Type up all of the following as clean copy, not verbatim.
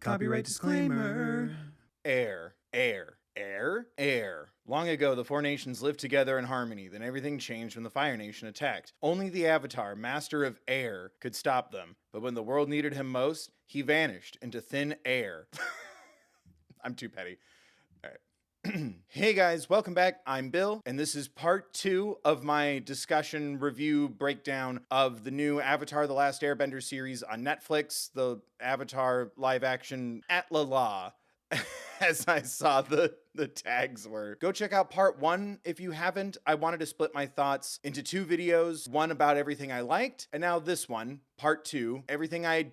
Copyright disclaimer. Air. Long ago, the four nations lived together in harmony. Then everything changed when the Fire Nation attacked. Only the Avatar, master of air, could stop them. But when the world needed him most, he vanished into thin air. I'm too petty. All right. Hey guys, welcome back. I'm Bill, and this is part 2 of my discussion, review, breakdown of the new Avatar The Last Airbender series on Netflix, the Avatar live-action atla, as I saw the tags were. Go check out part 1 if you haven't. I wanted to split my thoughts into 2 videos, one about everything I liked, and now this one, part 2, everything I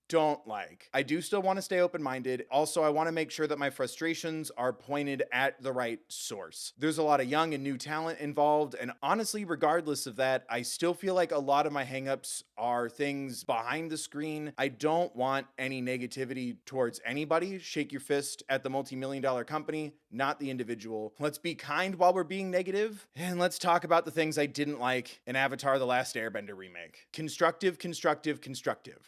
don't like. I do still want to stay open-minded. Also, I want to make sure that my frustrations are pointed at the right source. There's a lot of young and new talent involved, and honestly, regardless of that, I still feel like a lot of my hangups are things behind the screen. I don't want any negativity towards anybody. Shake your fist at the multi-million-dollar company, not the individual. Let's be kind while we're being negative, and let's talk about the things I didn't like in Avatar The Last Airbender remake. Constructive.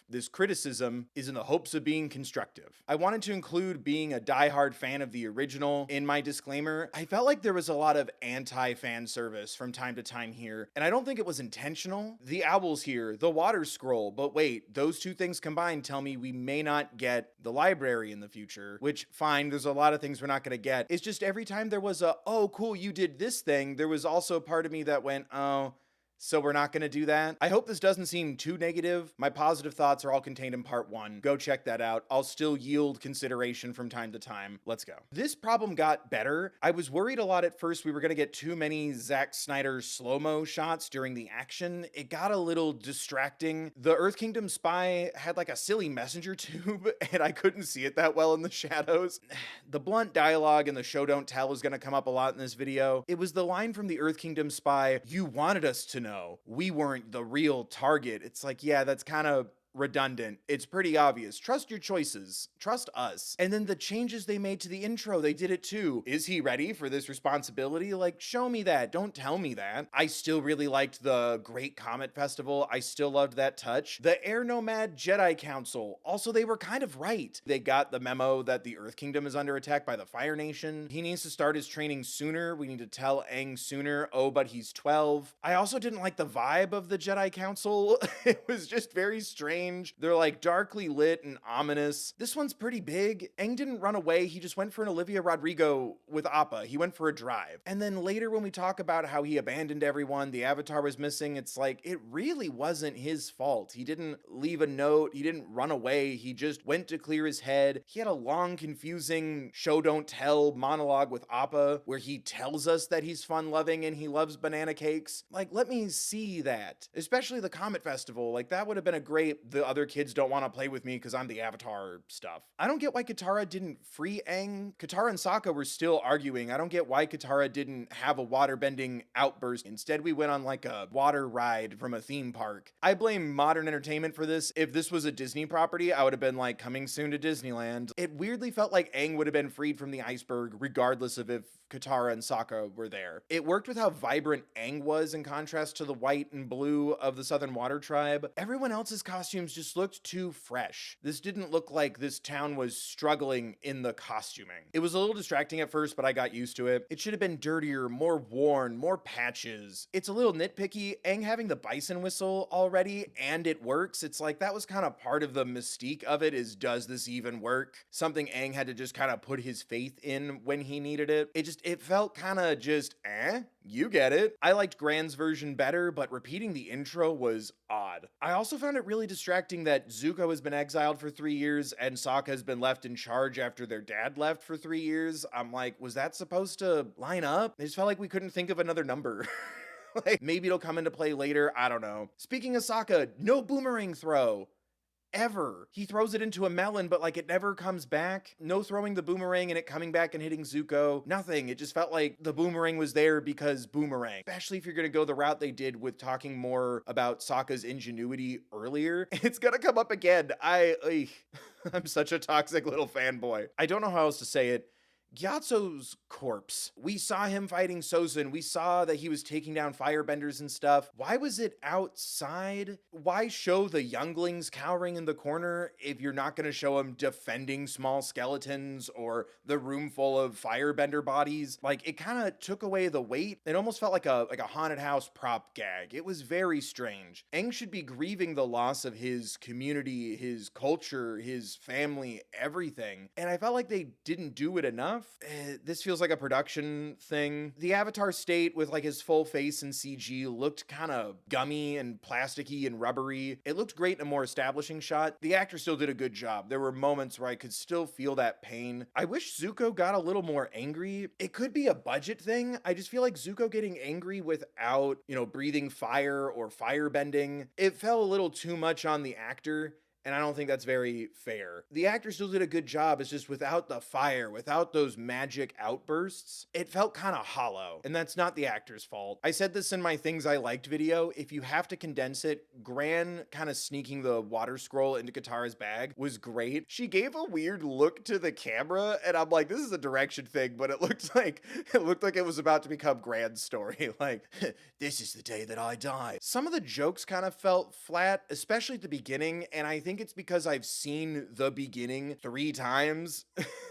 This criticism is in the hopes of being constructive. I wanted to include being a diehard fan of the original in my disclaimer. I felt like there was a lot of anti-fan service from time to time here, and I don't think it was intentional. The owls here, the water scroll, but wait, those two things combined tell me we may not get the library in the future, which fine, there's a lot of things we're not gonna get. It's just every time there was a, oh cool, you did this thing, there was also a part of me that went, oh, so we're not going to do that. I hope this doesn't seem too negative. My positive thoughts are all contained in part 1. Go check that out. I'll still yield consideration from time to time. Let's go. This problem got better. I was worried a lot at first we were going to get too many Zack Snyder slow-mo shots during the action. It got a little distracting. The Earth Kingdom spy had like a silly messenger tube, and I couldn't see it that well in the shadows. The blunt dialogue and the show don't tell is going to come up a lot in this video. It was the line from the Earth Kingdom spy, "You wanted us to know. We weren't the real target." It's like, yeah, that's kind of redundant. It's pretty obvious. Trust your choices. Trust us. And then the changes they made to the intro, they did it too. Is he ready for this responsibility? Like, show me that. Don't tell me that. I still really liked the Great Comet Festival. I still loved that touch. The Air Nomad Jedi Council. Also, they were kind of right. They got the memo that the Earth Kingdom is under attack by the Fire Nation. He needs to start his training sooner. We need to tell Aang sooner. Oh, but he's 12. I also didn't like the vibe of the Jedi Council. It was just very strange. They're like darkly lit and ominous. This one's pretty big. Aang didn't run away. He just went for an Olivia Rodrigo with Appa. He went for a drive. And then later when we talk about how he abandoned everyone, the Avatar was missing, it's like, it really wasn't his fault. He didn't leave a note. He didn't run away. He just went to clear his head. He had a long, confusing show don't tell monologue with Appa where he tells us that he's fun-loving and he loves banana cakes. Like, let me see that. Especially the Comet Festival. Like, that would have been a great, the other kids don't want to play with me because I'm the Avatar stuff. I don't get why Katara didn't free Aang. Katara and Sokka were still arguing. I don't get why Katara didn't have a waterbending outburst. Instead, we went on like a water ride from a theme park. I blame modern entertainment for this. If this was a Disney property, I would have been like, coming soon to Disneyland. It weirdly felt like Aang would have been freed from the iceberg regardless of if Katara and Sokka were there. It worked with how vibrant Aang was in contrast to the white and blue of the Southern Water Tribe. Everyone else's costumes just looked too fresh. This didn't look like this town was struggling in the costuming. It was a little distracting at first, but I got used to it. It should have been dirtier, more worn, more patches. It's a little nitpicky. Aang having the bison whistle already, and it works. It's like, that was kind of part of the mystique of it, is does this even work? Something Aang had to just kind of put his faith in when he needed it. It felt kind of just, you get it. I liked Gran's version better, but repeating the intro was odd. I also found it really distracting that Zuko has been exiled for 3 years and Sokka has been left in charge after their dad left for 3 years. I'm like, was that supposed to line up? It just felt like we couldn't think of another number. Like, maybe it'll come into play later. I don't know. Speaking of Sokka, no boomerang throw. Ever. He throws it into a melon, but like it never comes back. No throwing the boomerang and it coming back and hitting Zuko. Nothing. It just felt like the boomerang was there because boomerang. Especially if you're gonna go the route they did with talking more about Sokka's ingenuity earlier. It's gonna come up again. I'm such a toxic little fanboy. I don't know how else to say it. Gyatso's corpse. We saw him fighting Sozin. We saw that he was taking down firebenders and stuff. Why was it outside? Why show the younglings cowering in the corner if you're not going to show them defending small skeletons or the room full of firebender bodies? Like, it kind of took away the weight. It almost felt like a haunted house prop gag. It was very strange. Aang should be grieving the loss of his community, his culture, his family, everything. And I felt like they didn't do it enough. This feels like a production thing. The Avatar state with like his full face in CG looked kind of gummy and plasticky and rubbery. It looked great in a more establishing shot. The actor still did a good job. There were moments where I could still feel that pain. I wish Zuko got a little more angry. It could be a budget thing. I just feel like Zuko getting angry without, breathing fire or fire bending, it fell a little too much on the actor. And I don't think that's very fair. The actor still did a good job. It's just without the fire, without those magic outbursts, it felt kind of hollow. And that's not the actor's fault. I said this in my Things I Liked video. If you have to condense it, Gran kind of sneaking the water scroll into Katara's bag was great. She gave a weird look to the camera, and I'm like, this is a direction thing, but it looked like it was about to become Gran's story. Like, this is the day that I die. Some of the jokes kind of felt flat, especially at the beginning, and I think it's because I've seen the beginning 3 times,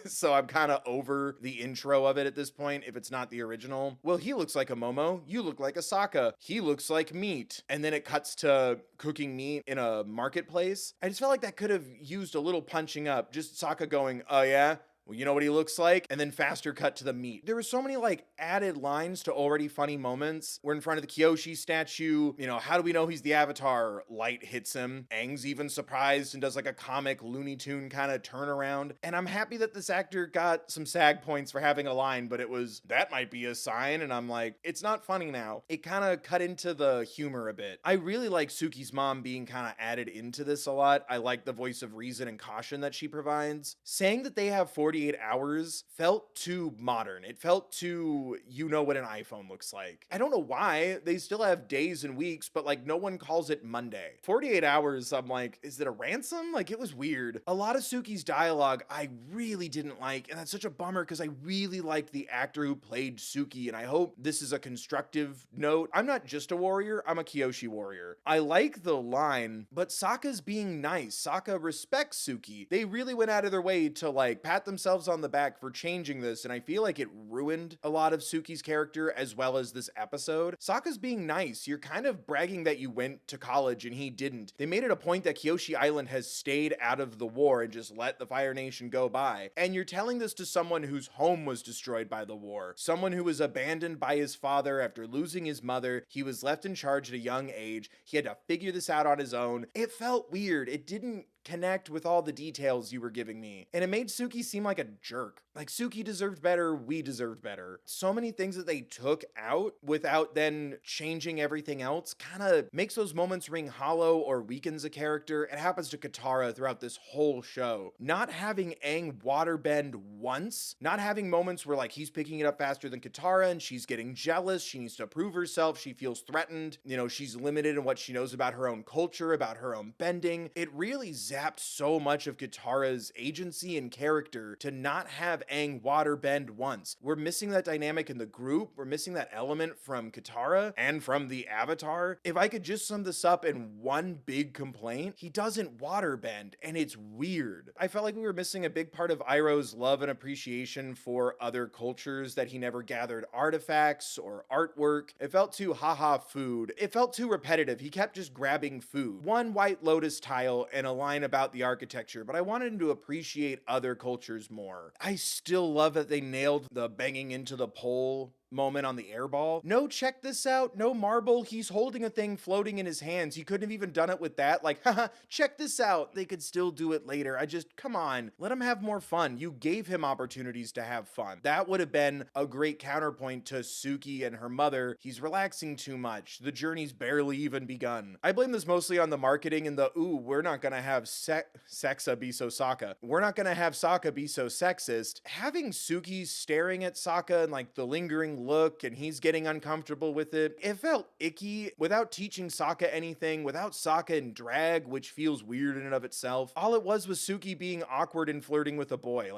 so I'm kind of over the intro of it at this point if it's not the original. Well, he looks like a Momo, you look like a Sokka, he looks like meat, and then it cuts to cooking meat in a marketplace. I just felt like that could have used a little punching up, just Sokka going, oh yeah? Well, you know what he looks like? And then faster cut to the meat. There were so many added lines to already funny moments. We're in front of the Kyoshi statue. How do we know he's the Avatar? Light hits him. Aang's even surprised and does a comic Looney Tune kind of turnaround. And I'm happy that this actor got some SAG points for having a line, but it was, that might be a sign. And I'm like, it's not funny now. It kind of cut into the humor a bit. I really like Suki's mom being kind of added into this a lot. I like the voice of reason and caution that she provides. Saying that they have 48 hours felt too modern. It felt too, what an iPhone looks like. I don't know why. They still have days and weeks, but no one calls it Monday. 48 hours, I'm like, is it a ransom? It was weird. A lot of Suki's dialogue I really didn't like, and that's such a bummer because I really liked the actor who played Suki, and I hope this is a constructive note. I'm not just a warrior, I'm a Kyoshi warrior. I like the line, but Sokka's being nice. Sokka respects Suki. They really went out of their way to pat themselves on the back for changing this, and I feel like it ruined a lot of Suki's character as well as this episode. Sokka's being nice. You're kind of bragging that you went to college and he didn't. They made it a point that Kyoshi Island has stayed out of the war and just let the Fire Nation go by. And you're telling this to someone whose home was destroyed by the war. Someone who was abandoned by his father after losing his mother. He was left in charge at a young age. He had to figure this out on his own. It felt weird. It didn't connect with all the details you were giving me. And it made Suki seem like a jerk. Suki deserved better, we deserved better. So many things that they took out without then changing everything else kind of makes those moments ring hollow or weakens a character. It happens to Katara throughout this whole show. Not having Aang waterbend once, not having moments where he's picking it up faster than Katara and she's getting jealous, she needs to prove herself, she feels threatened, she's limited in what she knows about her own culture, about her own bending. It really zapped so much of Katara's agency and character to not have Aang waterbend once. We're missing that dynamic in the group. We're missing that element from Katara and from the Avatar. If I could just sum this up in one big complaint, he doesn't waterbend, and it's weird. I felt like we were missing a big part of Iroh's love and appreciation for other cultures, that he never gathered artifacts or artwork. It felt too haha food. It felt too repetitive. He kept just grabbing food. One white lotus tile and a line about the architecture, but I wanted him to appreciate other cultures more. I still love that they nailed the banging into the pole moment on the airball. No, check this out. No marble. He's holding a thing floating in his hands. He couldn't have even done it with that. Haha, check this out. They could still do it later. Come on, let him have more fun. You gave him opportunities to have fun. That would have been a great counterpoint to Suki and her mother. He's relaxing too much. The journey's barely even begun. I blame this mostly on the marketing and we're not gonna have Sexa be so Sokka. We're not gonna have Sokka be so sexist. Having Suki staring at Sokka and the lingering look and he's getting uncomfortable with it, it felt icky without teaching Sokka anything, without Sokka in drag, which feels weird in and of itself. All it was Suki being awkward and flirting with a boy.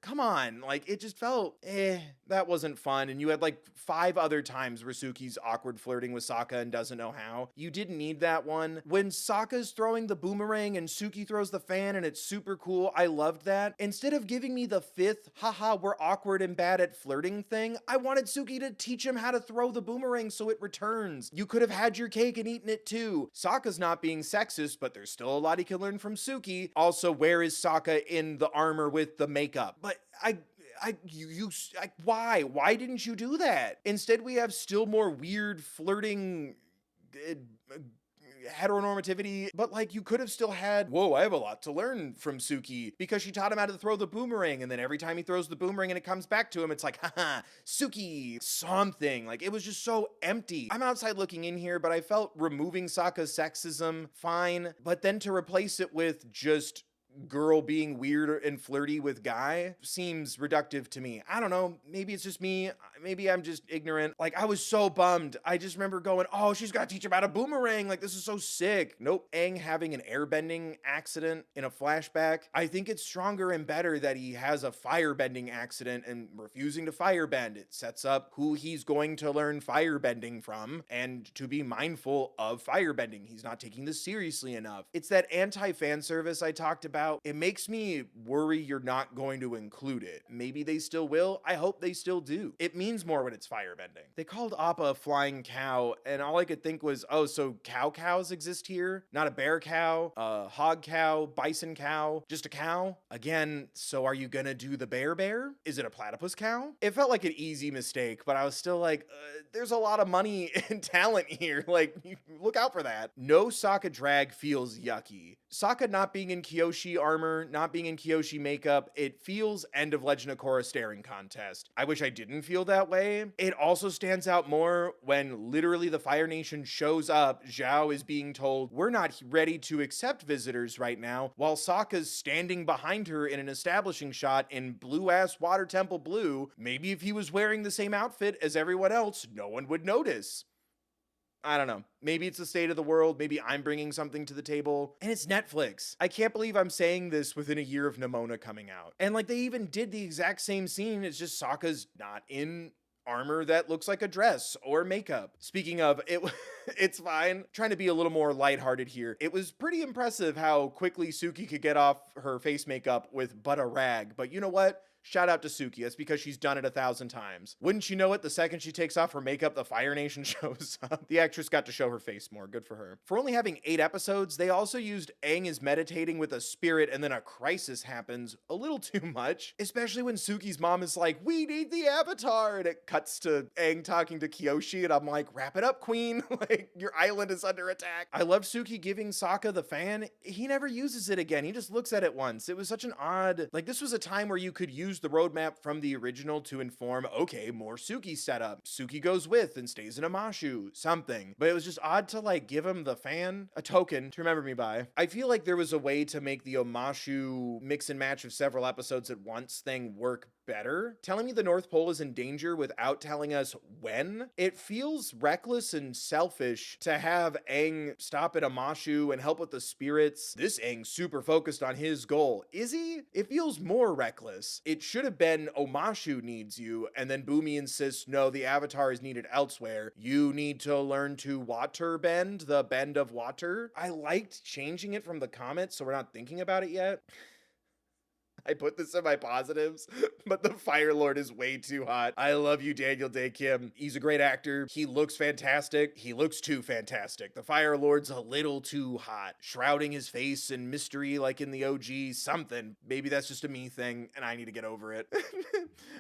come on, like it just felt, that wasn't fun. And you had like 5 other times where Suki's awkward flirting with Sokka and doesn't know how. You didn't need that one. When Sokka's throwing the boomerang and Suki throws the fan and it's super cool, I loved that. Instead of giving me the 5th, haha, we're awkward and bad at flirting thing, I wanted Suki to teach him how to throw the boomerang so it returns. You could have had your cake and eaten it too. Sokka's not being sexist, but there's still a lot he can learn from Suki. Also, where is Sokka in the armor with the makeup? But why didn't you do that? Instead, we have still more weird flirting heteronormativity, but like you could have still had, whoa, I have a lot to learn from Suki because she taught him how to throw the boomerang, and then every time he throws the boomerang and it comes back to him, it's like, haha, Suki, something. Like it was just so empty. I'm outside looking in here, but I felt removing Sokka's sexism fine, but then to replace it with just girl being weird and flirty with guy seems reductive to me. I don't know. Maybe it's just me. Maybe I'm just ignorant. Like I was so bummed. I just remember going, oh, she's got to teach him about a boomerang. Like this is so sick. Nope. Aang having an airbending accident in a flashback. I think it's stronger and better that he has a firebending accident and refusing to firebend. It sets up who he's going to learn firebending from and to be mindful of firebending. He's not taking this seriously enough. It's that anti-fan service I talked about. It makes me worry you're not going to include it. Maybe they still will. I hope they still do. It means more when it's firebending. They called Appa a flying cow, and all I could think was, oh, so cows exist here? Not a bear cow, a hog cow, bison cow, just a cow? Again, so are you gonna do the bear? Is it a platypus cow? It felt like an easy mistake, but I was still like, there's a lot of money and talent here. Like, look out for that. No Sokka drag feels yucky. Sokka not being in Kyoshi armor, not being in Kyoshi makeup, it feels end of Legend of Korra staring contest. I wish I didn't feel that way. It also stands out more when literally the Fire Nation shows up. Zhao is being told, we're not ready to accept visitors right now, while Sokka's standing behind her in an establishing shot in blue-ass Water Temple blue. Maybe if he was wearing the same outfit as everyone else, no one would notice. I don't know. Maybe it's the state of the world. Maybe I'm bringing something to the table. And it's Netflix. I can't believe I'm saying this within a year of Nimona coming out. And like they even did the exact same scene. It's just Sokka's not in armor that looks like a dress or makeup. Speaking of, it's fine. Trying to be a little more lighthearted here. It was pretty impressive how quickly Suki could get off her face makeup with but a rag. But you know what? Shout out to Suki. That's because she's done it 1,000 times. Wouldn't you know it, the second she takes off her makeup, the Fire Nation shows up. The actress got to show her face more. Good for her. For only having 8 episodes, they also used Aang is meditating with a spirit and then a crisis happens a little too much, especially when Suki's mom is like, we need the Avatar, and it cuts to Aang talking to Kyoshi, and I'm like, wrap it up, queen. Like, your island is under attack. I love Suki giving Sokka the fan. He never uses it again. He just looks at it once. It was such an odd, like, this was a time where you could use the roadmap from the original to inform, okay, more Suki setup. Suki goes with and stays in Amashu, something. But it was just odd to like give him the fan, a token to remember me by. I feel like there was a way to make the Amashu mix and match of several episodes at once thing work better. Telling me the North Pole is in danger without telling us when, it feels reckless and selfish to have Aang stop at Amashu and help with the spirits. This Aang's super focused on his goal. Is he? It feels more reckless. It should have been Omashu needs you, and then Bumi insists, no, the Avatar is needed elsewhere. You need to learn to water bend, the bend of water. I liked changing it from the comet, so we're not thinking about it yet. I put this in my positives, but the Fire Lord is way too hot. I love you, Daniel Day Kim. He's a great actor. He looks fantastic. He looks too fantastic. The Fire Lord's a little too hot. Shrouding his face in mystery like in the OG, something. Maybe that's just a me thing, and I need to get over it.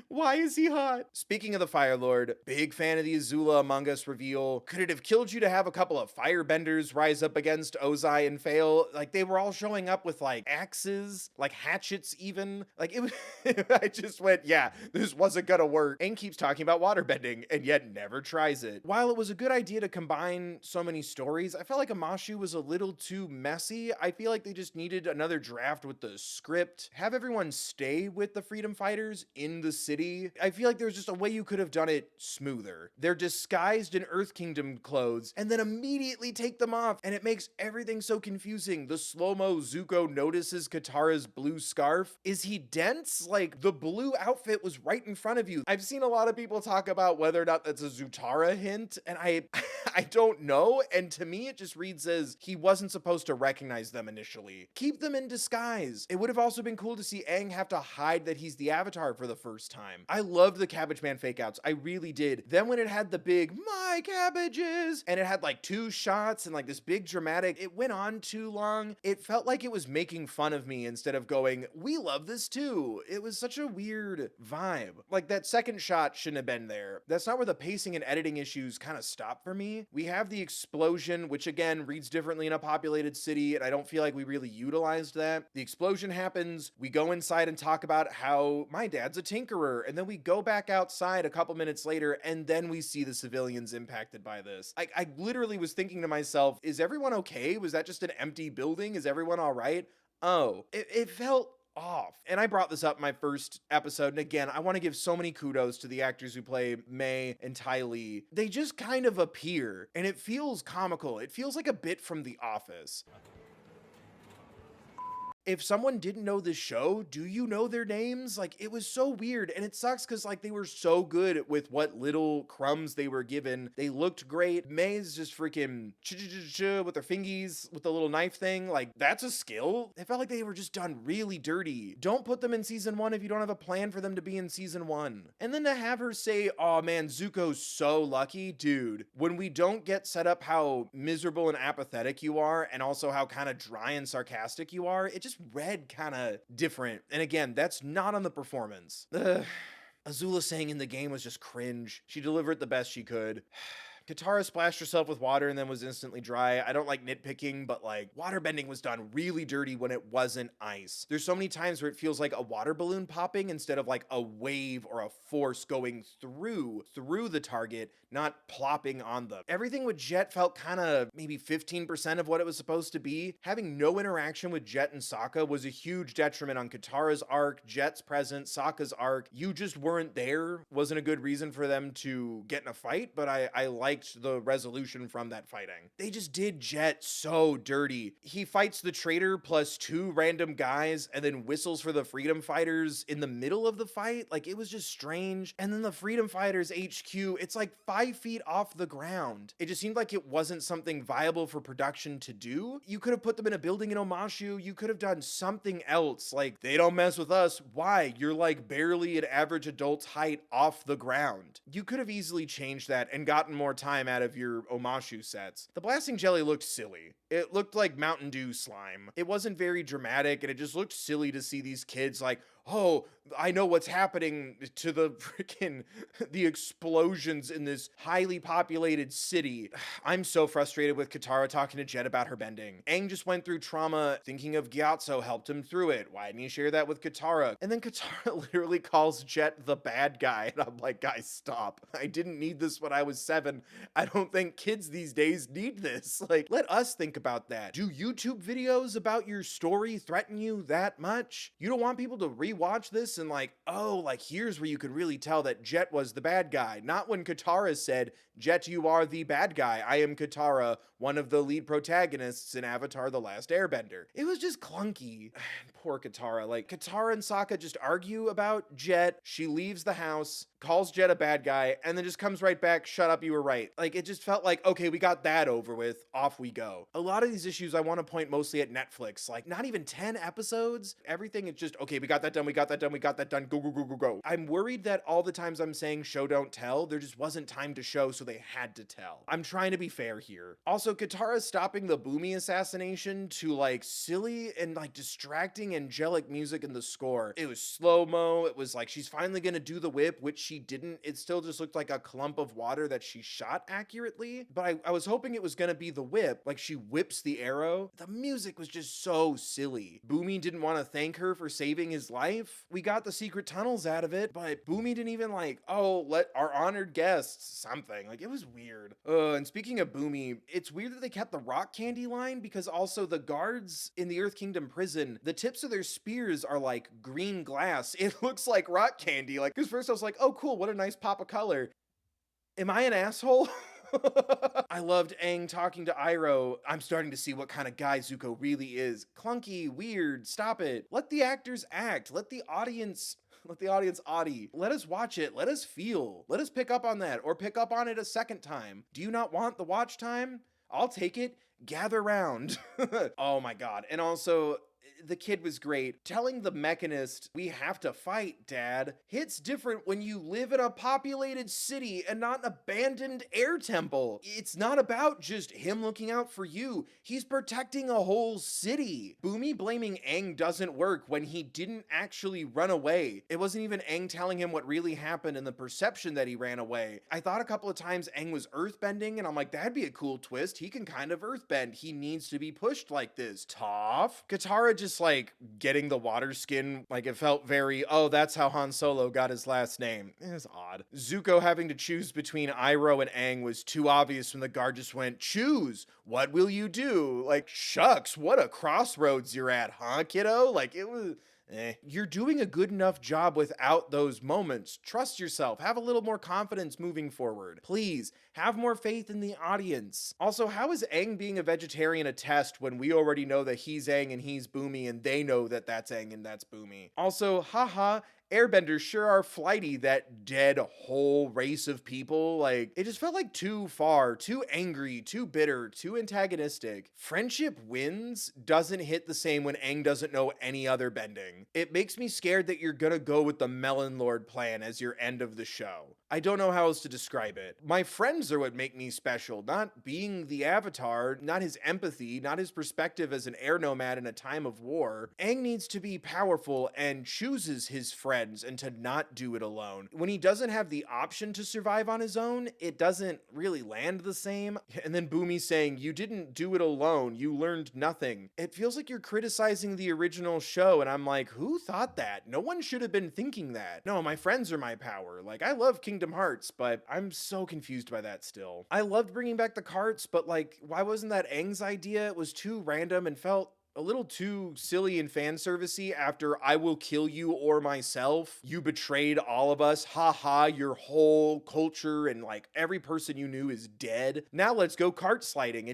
Why is he hot? Speaking of the Fire Lord, big fan of the Azula Among Us reveal. Could it have killed you to have a couple of firebenders rise up against Ozai and fail? Like, they were all showing up with, like, axes, like hatchets even. Like, it was, I just went, yeah, this wasn't gonna work. Aang keeps talking about waterbending, and yet never tries it. While it was a good idea to combine so many stories, I felt like Amashu was a little too messy. I feel like they just needed another draft with the script. Have everyone stay with the freedom fighters in the city. I feel like there's just a way you could have done it smoother. They're disguised in Earth Kingdom clothes, and then immediately take them off, and it makes everything so confusing. The slow-mo Zuko notices Katara's blue scarf. Is he dense? Like, the blue outfit was right in front of you. I've seen a lot of people talk about whether or not that's a Zutara hint, and I I don't know, and to me it just reads as he wasn't supposed to recognize them initially. Keep them in disguise. It would have also been cool to see Aang have to hide that he's the Avatar for the first time. I loved the Cabbage Man fake outs. I really did. Then when it had the big, my cabbages, and it had like 2 shots and like this big dramatic, it went on too long. It felt like it was making fun of me instead of going, we love this too. It was such a weird vibe. Like, that second shot shouldn't have been there. That's not where the pacing and editing issues kind of stop for me. We have the explosion, which again reads differently in a populated city, and I don't feel like we really utilized that. The explosion happens, we go inside and talk about how my dad's a tinkerer, and then we go back outside a couple minutes later, and then we see the civilians impacted by this. I literally was thinking to myself, is everyone okay? Was that just an empty building? Is everyone all right? Oh, it felt off. And I brought this up in my first episode, and again, I want to give so many kudos to the actors who play Mei and Ty Lee. They just kind of appear, and it feels comical. It feels like a bit from The Office. If someone didn't know this show, do you know their names? Like, it was so weird, and it sucks because like they were so good with what little crumbs they were given. They looked great. May's just freaking with their fingies with the little knife thing. Like, that's a skill. It felt like they were just done really dirty. Don't put them in season 1 if you don't have a plan for them to be in season 1. And then to have her say, oh man, Zuko's so lucky. Dude, when we don't get set up how miserable and apathetic you are, and also how kind of dry and sarcastic you are, it just read kind of different. And again, that's not on the performance. Azula saying in the game was just cringe. She delivered the best she could. Katara splashed herself with water and then was instantly dry. I don't like nitpicking, but like, waterbending was done really dirty when it wasn't ice. There's so many times where it feels like a water balloon popping instead of like a wave or a force going through the target, not plopping on them. Everything with Jet felt kind of maybe 15% of what it was supposed to be. Having no interaction with Jet and Sokka was a huge detriment on Katara's arc, Jet's presence, Sokka's arc. You just weren't there. Wasn't a good reason for them to get in a fight, but I liked the resolution from that fighting. They just did Jet so dirty. He fights the traitor plus 2 random guys and then whistles for the freedom fighters in the middle of the fight. Like, it was just strange. And then the freedom fighters HQ, it's like 5 feet off the ground. It just seemed like it wasn't something viable for production to do. You could have put them in a building in Omashu. You could have done something else. Like, they don't mess with us. Why? You're like barely an average adult's height off the ground. You could have easily changed that and gotten more time out of your Omashu sets. The blasting jelly looked silly. It looked like Mountain Dew slime. It wasn't very dramatic, and it just looked silly to see these kids like, oh, I know what's happening to the explosions in this highly populated city. I'm so frustrated with Katara talking to Jet about her bending. Aang just went through trauma. Thinking of Gyatso helped him through it. Why didn't he share that with Katara? And then Katara literally calls Jet the bad guy. And I'm like, guys, stop. I didn't need this when I was 7. I don't think kids these days need this. Like, let us think about that. Do YouTube videos about your story threaten you that much? You don't want people to rewatch this and like, oh, like here's where you can really tell that Jet was the bad guy. Not when Katara said, Jet, you are the bad guy. I am Katara, one of the lead protagonists in Avatar: The Last Airbender. It was just clunky. Poor Katara. Like, Katara and Sokka just argue about Jet. She leaves the house, calls Jet a bad guy, and then just comes right back, shut up, you were right. Like, it just felt like, okay, we got that over with, off we go. A lot of these issues I want to point mostly at Netflix. Like, not even 10 episodes. Everything is just, okay, we got that done, we got that done, we got that done, go, go, go, go, go. I'm worried that all the times I'm saying show don't tell, there just wasn't time to show, so they had to tell. I'm trying to be fair here. Also, Katara stopping the Boomy assassination to like silly and like distracting angelic music in the score. It was slow-mo. It was like she's finally gonna do the whip, which she didn't. It still just looked like a clump of water that she shot accurately. But I was hoping it was gonna be the whip, like she whips the arrow. The music was just so silly. Boomy didn't want to thank her for saving his life. We got the secret tunnels out of it, but Boomy didn't even like, oh, let our honored guests something. Like, it was weird. And speaking of Boomy, it's weird that they kept the rock candy line, because also the guards in the Earth Kingdom prison, the tips of their spears are like green glass. It looks like rock candy. Like, because first I was like, oh cool, what a nice pop of color. Am I an asshole? I loved Aang talking to Iroh. I'm starting to see what kind of guy Zuko really is. Clunky, weird, stop it. Let the actors act. Let the audience audi. Let us watch it. Let us feel. Let us pick up on that or pick up on it a second time. Do you not want the watch time? I'll take it. Gather round. Oh my god. And also, the kid was great. Telling the mechanist, we have to fight, Dad, hits different when you live in a populated city and not an abandoned air temple. It's not about just him looking out for you. He's protecting a whole city. Boomy blaming Aang doesn't work when he didn't actually run away. It wasn't even Aang telling him what really happened and the perception that he ran away. I thought a couple of times Aang was earthbending, and I'm like, that'd be a cool twist. He can kind of earthbend. He needs to be pushed like this. Toph? Katara just like getting the water skin, like it felt very, oh, that's how Han Solo got his last name. It was odd. Zuko having to choose between Iroh and Aang was too obvious when the guard just went, choose, what will you do? Like, shucks, what a crossroads you're at, huh, kiddo? Like, it was... You're doing a good enough job without those moments. Trust yourself. Have a little more confidence moving forward. Please, have more faith in the audience. Also, how is Aang being a vegetarian a test when we already know that he's Aang and he's Boomy and they know that that's Aang and that's Boomy? Also, haha, Airbenders sure are flighty, that dead whole race of people. Like, it just felt like too far, too angry, too bitter, too antagonistic. Friendship wins doesn't hit the same when Aang doesn't know any other bending. It makes me scared that you're gonna go with the Melon Lord plan as your end of the show. I don't know how else to describe it. My friends are what make me special, not being the Avatar, not his empathy, not his perspective as an air nomad in a time of war. Aang needs to be powerful and chooses his friends and to not do it alone. When he doesn't have the option to survive on his own, it doesn't really land the same. And then Boomy saying, you didn't do it alone, you learned nothing. It feels like you're criticizing the original show, and I'm like, who thought that? No one should have been thinking that. No, my friends are my power. Like, I love Kingdom Hearts, but I'm so confused by that still. I loved bringing back the carts, but like, why wasn't that Aang's idea? It was too random and felt a little too silly and fan servicey after I will kill you or myself. You betrayed all of us. Ha ha, your whole culture and like every person you knew is dead. Now let's go kart sliding.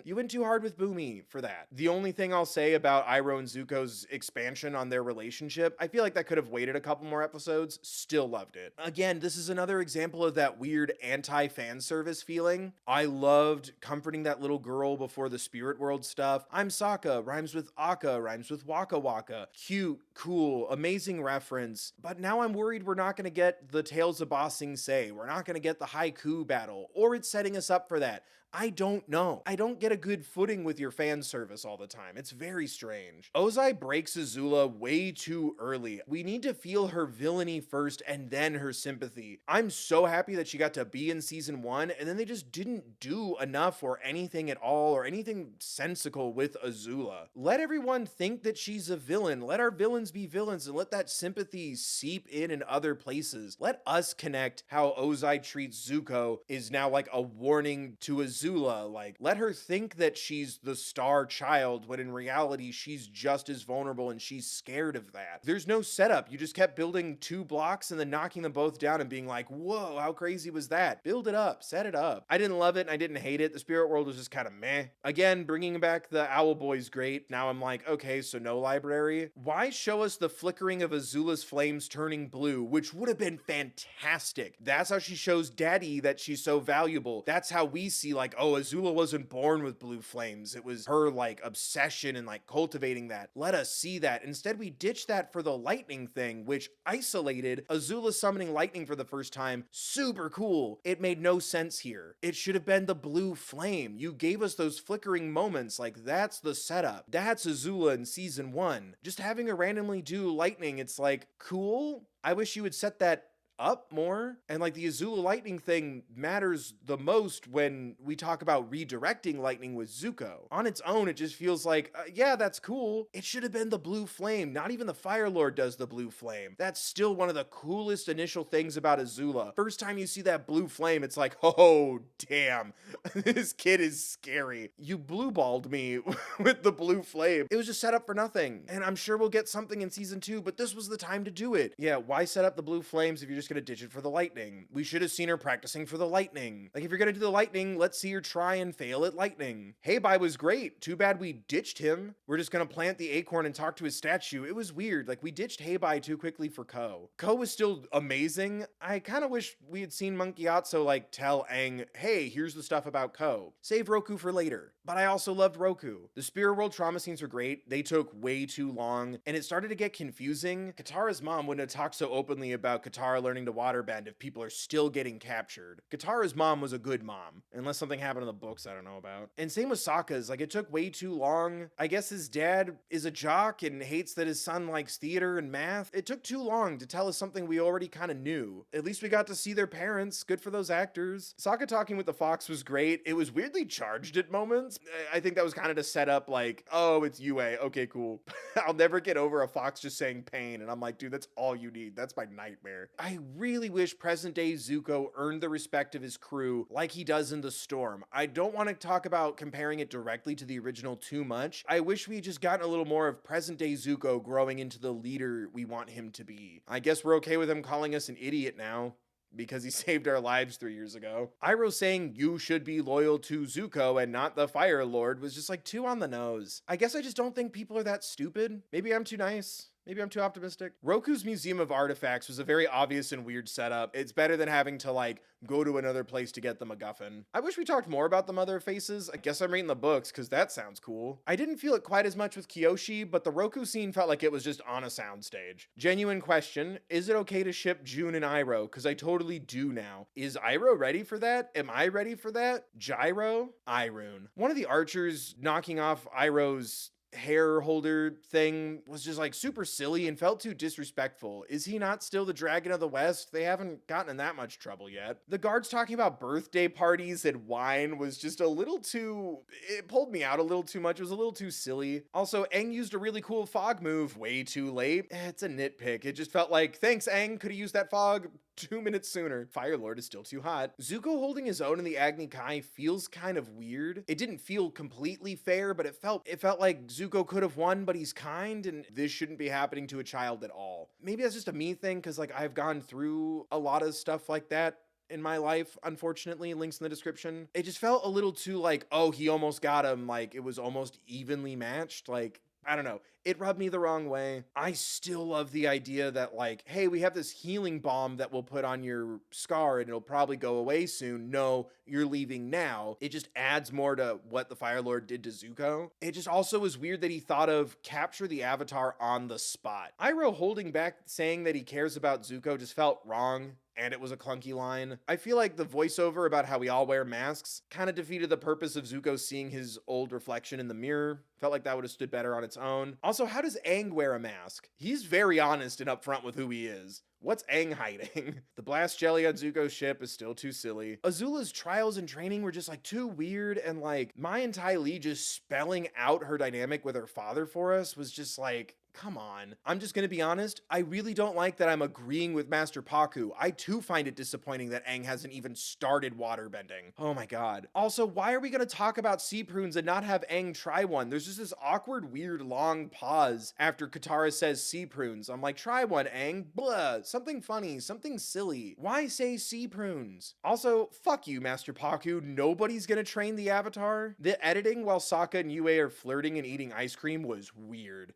You went too hard with Boomy for that. The only thing I'll say about Iroh and Zuko's expansion on their relationship, I feel like that could have waited a couple more episodes. Still loved it. Again, this is another example of that weird anti-fan service feeling. I loved comforting that little girl before the spirit world stuff. I'm Sokka rhymes with Akka, rhymes with Waka Waka. Cute, cool, amazing reference. But now I'm worried we're not going to get the Tales of Ba Sing Se. We're not going to get the haiku battle, or it's setting us up for that. I don't know. I don't get a good footing with your fan service all the time. It's very strange. Ozai breaks Azula way too early. We need to feel her villainy first and then her sympathy. I'm so happy that she got to be in season 1, and then they just didn't do enough or anything at all or anything sensical with Azula. Let everyone think that she's a villain. Let our villains be villains and let that sympathy seep in other places. Let us connect how Ozai treats Zuko is now like a warning to Azula. Like, let her think that she's the star child when in reality she's just as vulnerable and she's scared of that. There's no setup. You just kept building 2 blocks and then knocking them both down and being like, whoa, how crazy was that? Build it up, set it up. I didn't love it and I didn't hate it. The spirit world was just kind of meh. Again, bringing back the Owl Boy's great. Now I'm like, okay, so no library. Why show us the flickering of Azula's flames turning blue, which would have been fantastic. That's how she shows Daddy that she's so valuable. That's how we see like, oh, Azula wasn't born with blue flames. It was her like obsession and like cultivating that. Let us see that. Instead, we ditched that for the lightning thing, which isolated Azula summoning lightning for the first time. Super cool. It made no sense here. It should have been the blue flame. You gave us those flickering moments. Like, that's the setup. That's Azula in season 1. Just having her randomly do lightning, it's like, cool. I wish you would set that up more. And like the Azula lightning thing matters the most when we talk about redirecting lightning with Zuko. On its own, it just feels like, yeah, that's cool. It should have been the blue flame. Not even the Fire Lord does the blue flame. That's still one of the coolest initial things about Azula. First time you see that blue flame, it's like, oh, damn, this kid is scary. You blue-balled me with the blue flame. It was just set up for nothing. And I'm sure we'll get something in season 2, but this was the time to do it. Yeah, why set up the blue flames if you're just just gonna ditch it for the lightning? We should have seen her practicing for the lightning. Like, if you're gonna do the lightning, let's see her try and fail at lightning. Heibai was great. Too bad we ditched him. We're just gonna plant the acorn and talk to his statue. It was weird. Like, we ditched Heibai too quickly for Ko. Ko was still amazing. I kind of wish we had seen Monkey Otso, like, tell Aang, hey, here's the stuff about Ko. Save Roku for later. But I also loved Roku. The Spirit World trauma scenes were great. They took way too long, and it started to get confusing. Katara's mom wouldn't have talked so openly about Katara learning to waterbend if people are still getting captured. Katara's mom was a good mom, unless something happened in the books I don't know about. And same with Sokka's. Like, it took way too long. I guess his dad is a jock and hates that his son likes theater and math. It took too long to tell us something we already kind of knew. At least we got to see their parents. Good for those actors. Sokka talking with the fox was great. It was weirdly charged at moments. I think that was kind of to set up, like, oh, it's Yue. Okay, cool. I'll never get over a fox just saying pain. And I'm like, dude, that's all you need. That's my nightmare. I really wish present day Zuko earned the respect of his crew like he does in The Storm. I don't want to talk about comparing it directly to the original too much. I wish we had just gotten a little more of present day Zuko growing into the leader we want him to be. I guess we're okay with him calling us an idiot now, because he saved our lives 3 years ago. Iroh saying you should be loyal to Zuko and not the Fire Lord was just like too on the nose. I guess I just don't think people are that stupid. Maybe I'm too nice. Maybe I'm too optimistic. Roku's Museum of Artifacts was a very obvious and weird setup. It's better than having to, like, go to another place to get the MacGuffin. I wish we talked more about the Mother Faces. I guess I'm reading the books, because that sounds cool. I didn't feel it quite as much with Kyoshi, but the Roku scene felt like it was just on a soundstage. Genuine question, is it okay to ship June and Iroh? Because I totally do now. Is Iroh ready for that? Am I ready for that? Gyro? Irune. One of the archers knocking off Iroh's hair holder thing was just like super silly and felt too disrespectful. Is he not still the Dragon of the West? They haven't gotten in that much trouble yet. The guards talking about birthday parties and wine was just a little too, it pulled me out a little too much. It was a little too silly. Also, Aang used a really cool fog move way too late. It's a nitpick. It just felt like, thanks Aang, could have used that fog 2 minutes sooner. Fire Lord is still too hot. Zuko holding his own in the Agni Kai feels kind of weird. It didn't feel completely fair, but it felt like Zuko could have won, but he's kind, and this shouldn't be happening to a child at all. Maybe that's just a me thing, because like I've gone through a lot of stuff like that in my life, unfortunately. Links in the description. It just felt a little too like, oh, he almost got him, like it was almost evenly matched. Like, I don't know. It rubbed me the wrong way. I still love the idea that like, hey, we have this healing balm that we'll put on your scar and it'll probably go away soon. No, you're leaving now. It just adds more to what the Fire Lord did to Zuko. It just also was weird that he thought of capture the Avatar on the spot. Iroh holding back saying that he cares about Zuko just felt wrong. And it was a clunky line. I feel like the voiceover about how we all wear masks kind of defeated the purpose of Zuko seeing his old reflection in the mirror. Felt like that would have stood better on its own. Also, how does Aang wear a mask? He's very honest and upfront with who he is. What's Aang hiding? The blast jelly on Zuko's ship is still too silly. Azula's trials and training were just like too weird, and like Mai and Ty Lee just spelling out her dynamic with her father for us was just like, come on. I'm just gonna be honest, I really don't like that I'm agreeing with Master Paku. I too find it disappointing that Aang hasn't even started waterbending. Oh my god. Also, why are we gonna talk about sea prunes and not have Aang try one? There's just this awkward, weird, long pause after Katara says sea prunes. I'm like, try one, Aang. Blah. Something funny, something silly. Why say sea prunes? Also, fuck you, Master Paku. Nobody's gonna train the Avatar. The editing while Sokka and Yue are flirting and eating ice cream was weird.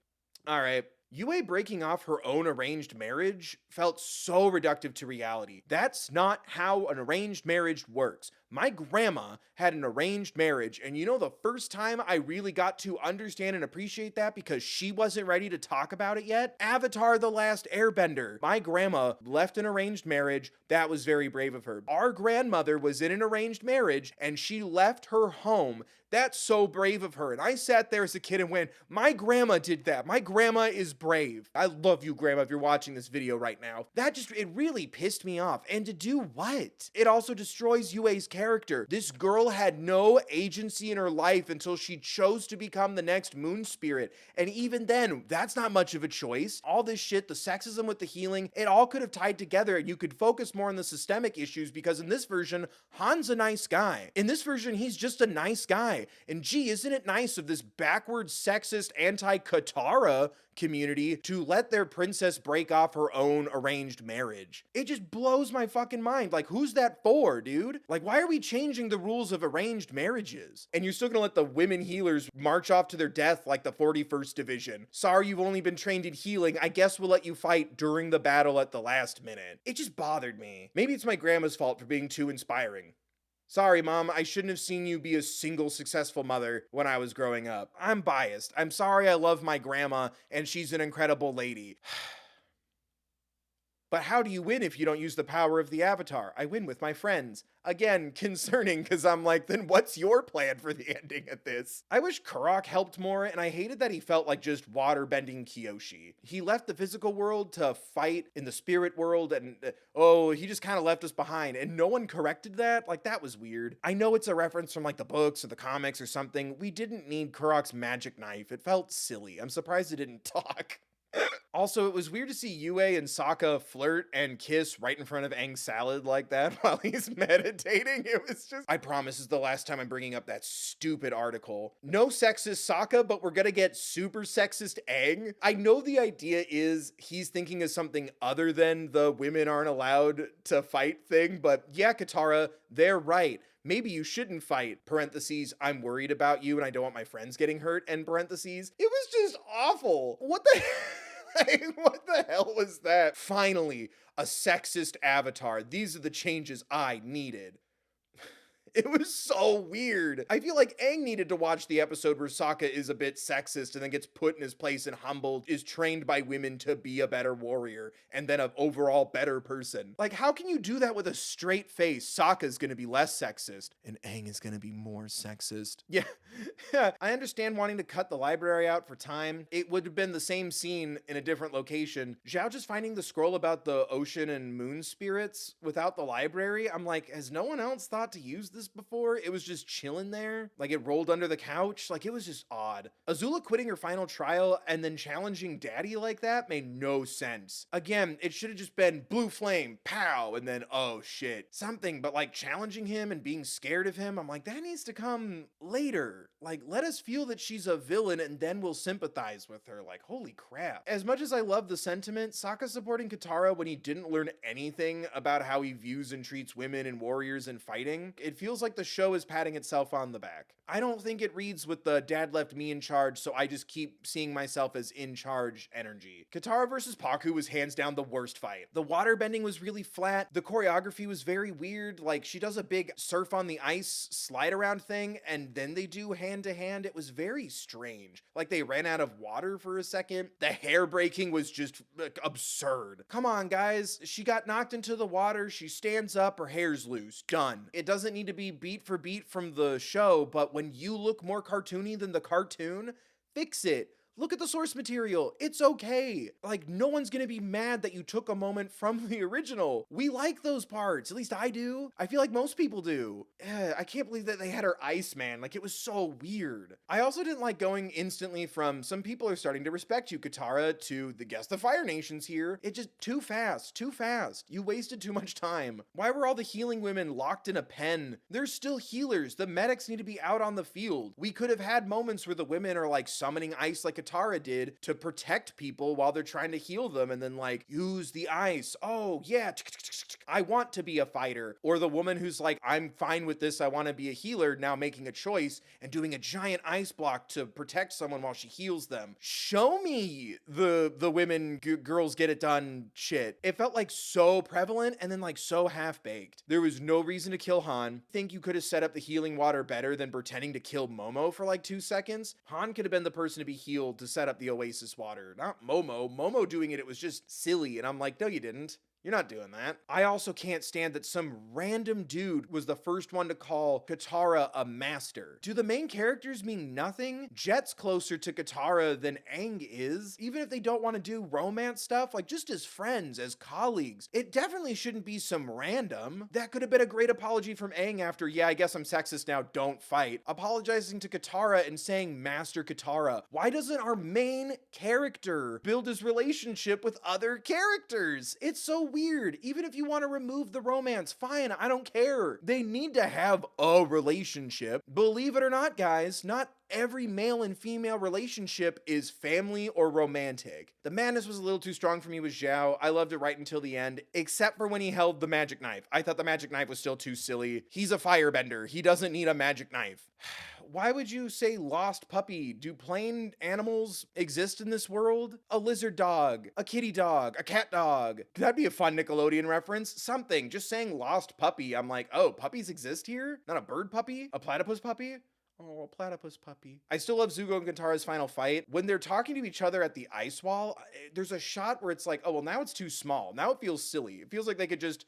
All right. Yue breaking off her own arranged marriage felt so reductive to reality. That's not how an arranged marriage works. My grandma had an arranged marriage, and you know the first time I really got to understand and appreciate that because she wasn't ready to talk about it yet? Avatar: The Last Airbender. My grandma left an arranged marriage. That was very brave of her. Our grandmother was in an arranged marriage, and she left her home. That's so brave of her. And I sat there as a kid and went, my grandma did that. My grandma is brave. I love you, grandma, if you're watching this video right now. It really pissed me off. And to do what? It also destroys Yue's character. This girl had no agency in her life until she chose to become the next moon spirit. And even then, that's not much of a choice. All this shit, the sexism with the healing, it all could have tied together and you could focus more on the systemic issues because in this version, Han's a nice guy. In this version, he's just a nice guy. And gee, isn't it nice of this backwards, sexist, anti-Katara community to let their princess break off her own arranged marriage. It just blows my fucking mind. Like, who's that for, dude? Like, why are we changing the rules of arranged marriages? And you're still gonna let the women healers march off to their death like the 41st Division. Sorry, you've only been trained in healing. I guess we'll let you fight during the battle at the last minute. It just bothered me. Maybe it's my grandma's fault for being too inspiring. Sorry, Mom, I shouldn't have seen you be a single successful mother when I was growing up. I'm biased. I'm sorry, I love my grandma, and she's an incredible lady. But how do you win if you don't use the power of the Avatar? I win with my friends. Again, concerning, because I'm like, then what's your plan for the ending of this? I wish Kurok helped more, and I hated that he felt like just water-bending Kyoshi. He left the physical world to fight in the spirit world, and he just kind of left us behind, and no one corrected that? Like, that was weird. I know it's a reference from like the books or the comics or something. We didn't need Kurok's magic knife. It felt silly. I'm surprised it didn't talk. Also, it was weird to see Yue and Sokka flirt and kiss right in front of Aang's salad like that while he's meditating. It was just, I promise this is the last time I'm bringing up that stupid article. No sexist Sokka, but we're gonna get super sexist Aang. I know the idea is he's thinking of something other than the women aren't allowed to fight thing, but yeah, Katara, they're right. Maybe you shouldn't fight, parentheses, I'm worried about you and I don't want my friends getting hurt, end parentheses. It was just awful. What the what the hell was that? Finally, a sexist Avatar. These are the changes I needed. It was so weird. I feel like Aang needed to watch the episode where Sokka is a bit sexist and then gets put in his place and humbled, is trained by women to be a better warrior, and then an overall better person. Like, how can you do that with a straight face? Sokka's gonna be less sexist, and Aang is gonna be more sexist. Yeah, I understand wanting to cut the library out for time. It would have been the same scene in a different location. Zhao just finding the scroll about the ocean and moon spirits without the library. I'm like, has no one else thought to use this before? It was just chilling there, like it rolled under the couch. Like, it was just odd. Azula quitting her final trial and then challenging Daddy like that made no sense. Again, it should have just been blue flame, pow, and then oh shit, something. But like challenging him and being scared of him, I'm like, that needs to come later. Like, let us feel that she's a villain and then we'll sympathize with her. Like, holy crap. As much as I love the sentiment, Sokka supporting Katara when he didn't learn anything about how he views and treats women and warriors and fighting, it feels like the show is patting itself on the back. I don't think it reads with the dad left me in charge, so I just keep seeing myself as in charge energy. Katara versus Pakku was hands down the worst fight. The water bending was really flat. The choreography was very weird. Like, she does a big surf on the ice slide around thing, and then they do hand to hand. It was very strange. Like, they ran out of water for a second. The hair breaking was just absurd. Come on, guys. She got knocked into the water. She stands up. Her hair's loose. Done. It doesn't need to be beat for beat from the show, but when you look more cartoony than the cartoon, fix it. Look at the source material. It's okay. Like, no one's gonna be mad that you took a moment from the original. We like those parts. At least I do. I feel like most people do. I can't believe that they had her Iceman. Like, it was so weird. I also didn't like going instantly from some people are starting to respect you, Katara, to the guess the Fire Nation's here. It just too fast. You wasted too much time. Why were all the healing women locked in a pen? They're still healers. The medics need to be out on the field. We could have had moments where the women are like summoning ice like Katara did to protect people while they're trying to heal them, and then like use the ice. Oh yeah, I want to be a fighter. Or the woman who's like, I'm fine with this, I want to be a healer, now making a choice and doing a giant ice block to protect someone while she heals them. Show me the women girls get it done shit. It felt like so prevalent and then like so half-baked. There was no reason to kill Han. Think you could have set up the healing water better than pretending to kill Momo for like 2 seconds. Han could have been the person to be healed to set up the Oasis water, not Momo. Momo doing it was just silly, and I'm like, no, you didn't. You're not doing that. I also can't stand that some random dude was the first one to call Katara a master. Do the main characters mean nothing? Jet's closer to Katara than Aang is. Even if they don't want to do romance stuff, like just as friends, as colleagues, it definitely shouldn't be some random. That could have been a great apology from Aang after, yeah, I guess I'm sexist now, don't fight. Apologizing to Katara and saying Master Katara. Why doesn't our main character build his relationship with other characters? It's so weird. Even if you want to remove the romance, fine, I don't care. They need to have a relationship. Believe it or not, guys, not every male and female relationship is family or romantic. The madness was a little too strong for me with Zhao. I loved it right until the end, except for when he held the magic knife. I thought the magic knife was still too silly. He's a firebender. He doesn't need a magic knife. Why would you say lost puppy? Do plain animals exist in this world? A lizard dog, a kitty dog, a cat dog. That'd be a fun Nickelodeon reference. Something. Just saying lost puppy, I'm like, oh, puppies exist here? Not a bird puppy? A platypus puppy? Oh, a platypus puppy. I still love Zuko and Katara's final fight. When they're talking to each other at the ice wall, there's a shot where it's like, oh, well, now it's too small. Now it feels silly. It feels like they could just,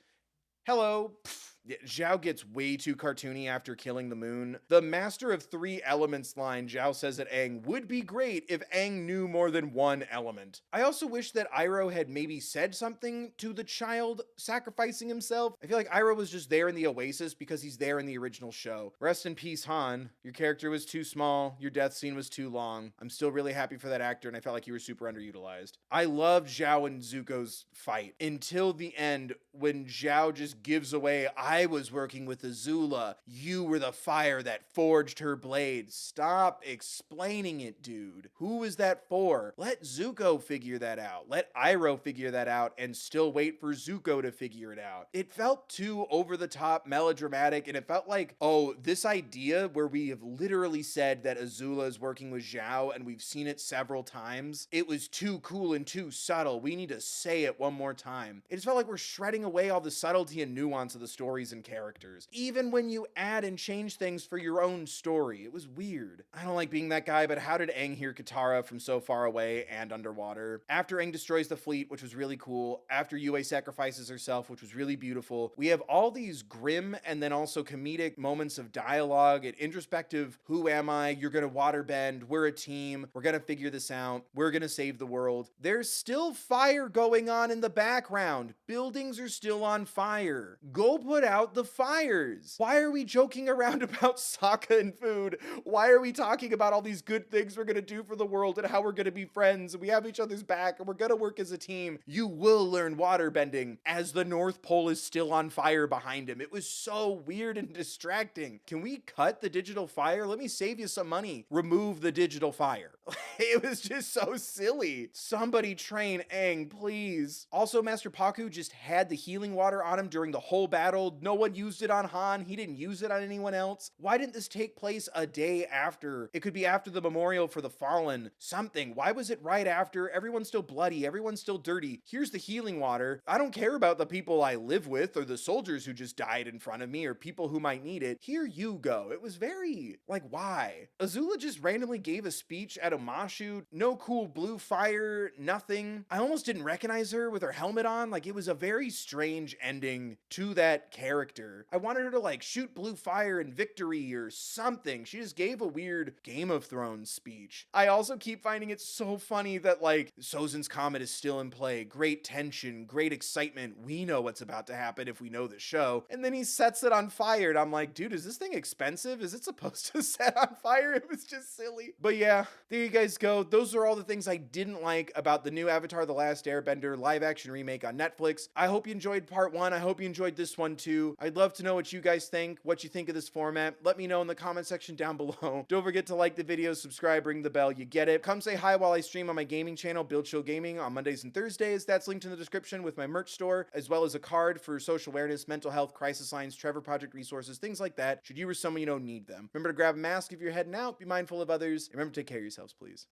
hello. Yeah, Zhao gets way too cartoony after killing the moon. The Master of Three Elements line Zhao says at Aang would be great if Aang knew more than one element. I also wish that Iroh had maybe said something to the child sacrificing himself. I feel like Iroh was just there in the Oasis because he's there in the original show. Rest in peace, Han. Your character was too small. Your death scene was too long. I'm still really happy for that actor, and I felt like he was super underutilized. I loved Zhao and Zuko's fight until the end when Zhao just gives away, I was working with Azula. You were the fire that forged her blade. Stop explaining it, dude. Who is that for? Let Zuko figure that out. Let Iroh figure that out and still wait for Zuko to figure it out. It felt too over the top melodramatic, and it felt like, oh, this idea where we have literally said that Azula is working with Zhao and we've seen it several times, it was too cool and too subtle. We need to say it one more time. It just felt like we're shredding away all the subtlety and nuance of the stories and characters. Even when you add and change things for your own story, it was weird. I don't like being that guy, but how did Aang hear Katara from so far away and underwater? After Aang destroys the fleet, which was really cool, after Yue sacrifices herself, which was really beautiful, we have all these grim and then also comedic moments of dialogue and introspective, who am I? You're gonna waterbend, we're a team, we're gonna figure this out, we're gonna save the world. There's still fire going on in the background. Buildings are still on fire. Go put out the fires. Why are we joking around about Sokka and food? Why are we talking about all these good things we're gonna do for the world and how we're gonna be friends and we have each other's back and we're gonna work as a team? You will learn waterbending as the North Pole is still on fire behind him. It was so weird and distracting. Can we cut the digital fire? Let me save you some money. Remove the digital fire. It was just so silly. Somebody train Aang, please. Also, Master Pakku just had the healing water on him during the whole battle. No one used it on Han. He didn't use it on anyone else. Why didn't this take place a day after? It could be after the memorial for the fallen. Something. Why was it right after? Everyone's still bloody. Everyone's still dirty. Here's the healing water. I don't care about the people I live with or the soldiers who just died in front of me or people who might need it. Here you go. It was very, like, why? Azula just randomly gave a speech at a Mashu. No cool blue fire, nothing. I almost didn't recognize her with her helmet on. Like, it was a very strange ending to that character. I wanted her to like shoot blue fire in victory or something. She just gave a weird Game of Thrones speech. I also keep finding it so funny that like Sozin's comet is still in play. Great tension, great excitement. We know what's about to happen if we know the show. And then he sets it on fire and I'm like, dude, is this thing expensive? Is it supposed to set on fire? It was just silly. But yeah, there you guys go. Those are all the things I didn't like about the new Avatar: The Last Airbender live action remake on Netflix. I hope you enjoyed part one. I hope you enjoyed this one too. I'd love to know what you guys think, what you think of this format. Let me know in the comment section down below. Don't forget to like the video, subscribe, ring the bell. You get it. Come say hi while I stream on my gaming channel, Build Chill Gaming, on Mondays and Thursdays. That's linked in the description with my merch store, as well as a card for social awareness, mental health, crisis lines, Trevor Project resources, things like that, should you or someone you know need them. Remember to grab a mask if you're heading out. Be mindful of others. And remember to take care of yourselves, please.